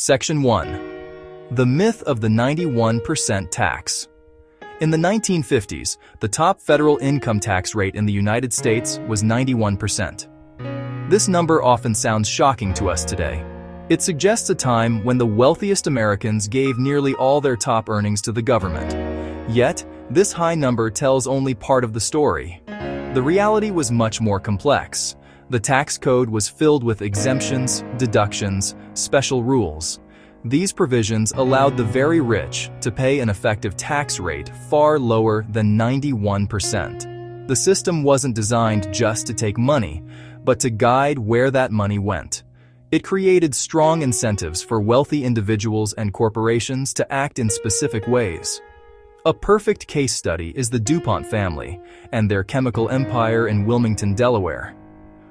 Section 1. The myth of the 91% tax. In the 1950s, the top federal income tax rate in the United States was 91%. This number often sounds shocking to us today. It suggests a time when the wealthiest Americans gave nearly all their top earnings to the government. Yet, this high number tells only part of the story. The reality was much more complex. The tax code was filled with exemptions, deductions, special rules. These provisions allowed the very rich to pay an effective tax rate far lower than 91%. The system wasn't designed just to take money, but to guide where that money went. It created strong incentives for wealthy individuals and corporations to act in specific ways. A perfect case study is the DuPont family and their chemical empire in Wilmington, Delaware.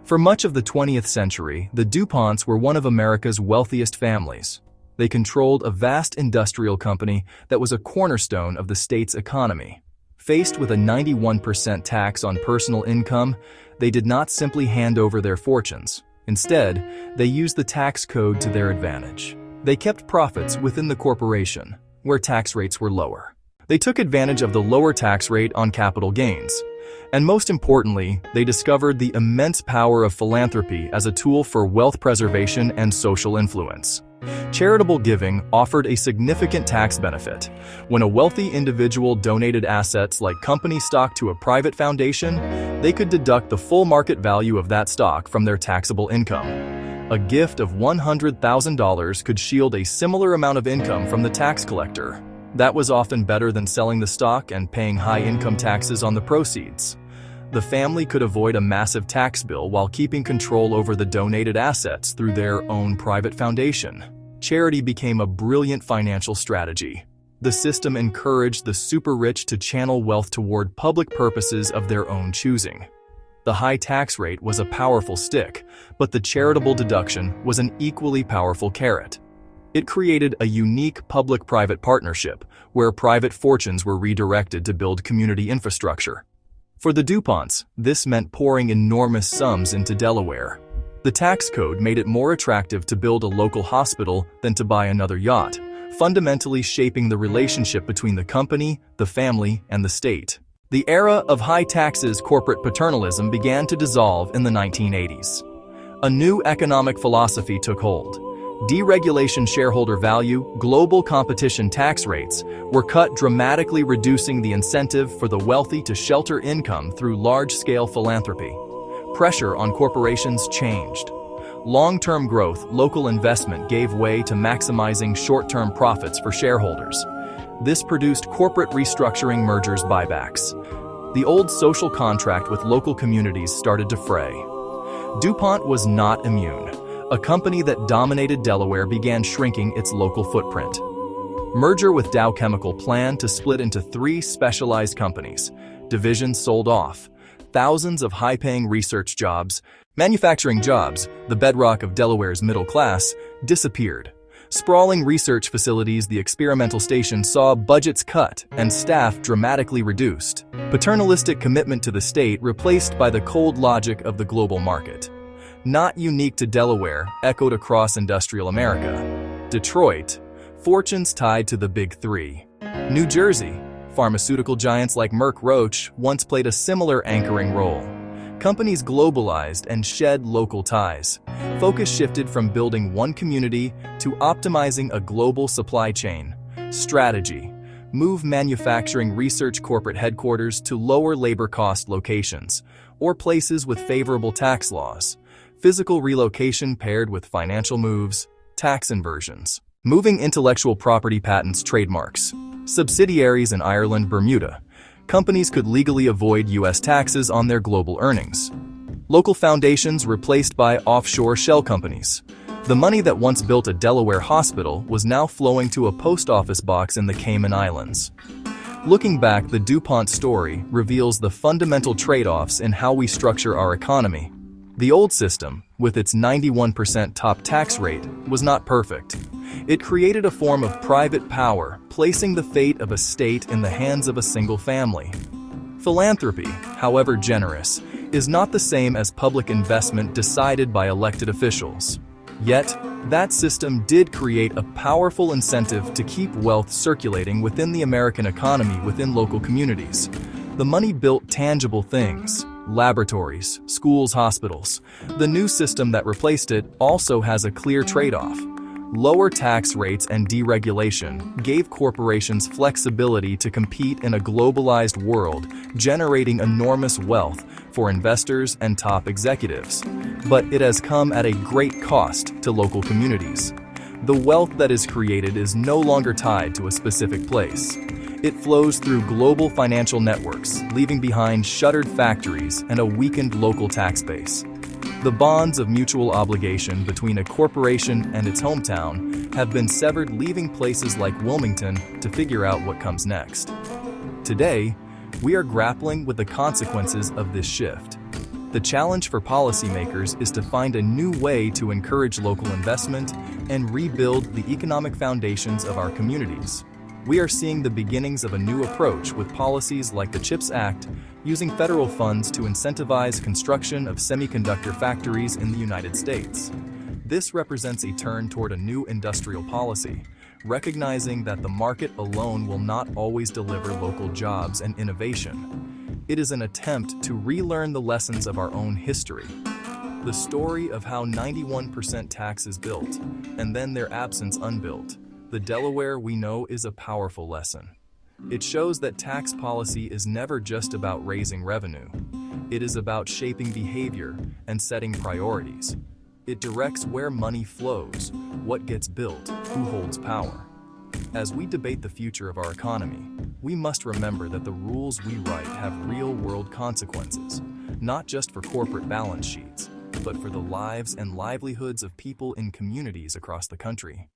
For much of the 20th century, the DuPonts were one of America's wealthiest families. They controlled a vast industrial company that was a cornerstone of the state's economy. Faced with a 91% tax on personal income, they did not simply hand over their fortunes. Instead, they used the tax code to their advantage. They kept profits within the corporation, where tax rates were lower. They took advantage of the lower tax rate on capital gains. And most importantly, they discovered the immense power of philanthropy as a tool for wealth preservation and social influence. Charitable giving offered a significant tax benefit. When a wealthy individual donated assets like company stock to a private foundation, they could deduct the full market value of that stock from their taxable income. A gift of $100,000 could shield a similar amount of income from the tax collector. That was often better than selling the stock and paying high income taxes on the proceeds. The family could avoid a massive tax bill while keeping control over the donated assets through their own private foundation. Charity became a brilliant financial strategy. The system encouraged the super-rich to channel wealth toward public purposes of their own choosing. The high tax rate was a powerful stick, but the charitable deduction was an equally powerful carrot. It created a unique public-private partnership where private fortunes were redirected to build community infrastructure. For the DuPonts, this meant pouring enormous sums into Delaware. The tax code made it more attractive to build a local hospital than to buy another yacht, fundamentally shaping the relationship between the company, the family, and the state. The era of high taxes corporate paternalism began to dissolve in the 1980s. A new economic philosophy took hold. Deregulation, shareholder value, global competition, tax rates were cut, dramatically reducing the incentive for the wealthy to shelter income through large-scale philanthropy. Pressure on corporations changed. Long-term growth, local investment gave way to maximizing short-term profits for shareholders. This produced corporate restructuring, mergers, buybacks. The old social contract with local communities started to fray. DuPont was not immune. A company that dominated Delaware began shrinking its local footprint. Merger with Dow Chemical planned to split into 3 specialized companies. Divisions sold off. Thousands of high-paying research jobs, manufacturing jobs, the bedrock of Delaware's middle class, disappeared. Sprawling research facilities, the experimental station, saw budgets cut and staff dramatically reduced. Paternalistic commitment to the state replaced by the cold logic of the global market. Not unique to Delaware, echoed across industrial America. Detroit, fortunes tied to the Big Three. New Jersey, pharmaceutical giants like Merck Roche once played a similar anchoring role. Companies globalized and shed local ties. Focus shifted from building one community to optimizing a global supply chain. Strategy: move manufacturing research corporate headquarters to lower labor cost locations or places with favorable tax laws. Physical relocation paired with financial moves, tax inversions. Moving intellectual property, patents, trademarks. Subsidiaries in Ireland, Bermuda. Companies could legally avoid U.S. taxes on their global earnings. Local foundations replaced by offshore shell companies. The money that once built a Delaware hospital was now flowing to a post office box in the Cayman Islands. Looking back, the DuPont story reveals the fundamental trade-offs in how we structure our economy. The old system, with its 91% top tax rate, was not perfect. It created a form of private power, placing the fate of a state in the hands of a single family. Philanthropy, however generous, is not the same as public investment decided by elected officials. Yet, That system did create a powerful incentive to keep wealth circulating within the American economy within local communities. The money built tangible things: laboratories, schools, hospitals. The new system that replaced it also has a clear trade-off. Lower tax rates and deregulation gave corporations flexibility to compete in a globalized world, generating enormous wealth for investors and top executives. But it has come at a great cost to local communities. The wealth that is created is no longer tied to a specific place. It flows through global financial networks, leaving behind shuttered factories and a weakened local tax base. The bonds of mutual obligation between a corporation and its hometown have been severed, leaving places like Wilmington to figure out what comes next. Today, we are grappling with the consequences of this shift. The challenge for policymakers is to find a new way to encourage local investment and rebuild the economic foundations of our communities. We are seeing the beginnings of a new approach with policies like the CHIPS Act, using federal funds to incentivize construction of semiconductor factories in the United States. This represents a turn toward a new industrial policy, recognizing that the market alone will not always deliver local jobs and innovation. It is an attempt to relearn the lessons of our own history. The story of how 91% tax is built, and then their absence unbuilt. The Delaware we know is a powerful lesson. It shows that tax policy is never just about raising revenue. It is about shaping behavior and setting priorities. It directs where money flows, what gets built, who holds power. As we debate the future of our economy, we must remember that the rules we write have real-world consequences, not just for corporate balance sheets, but for the lives and livelihoods of people in communities across the country.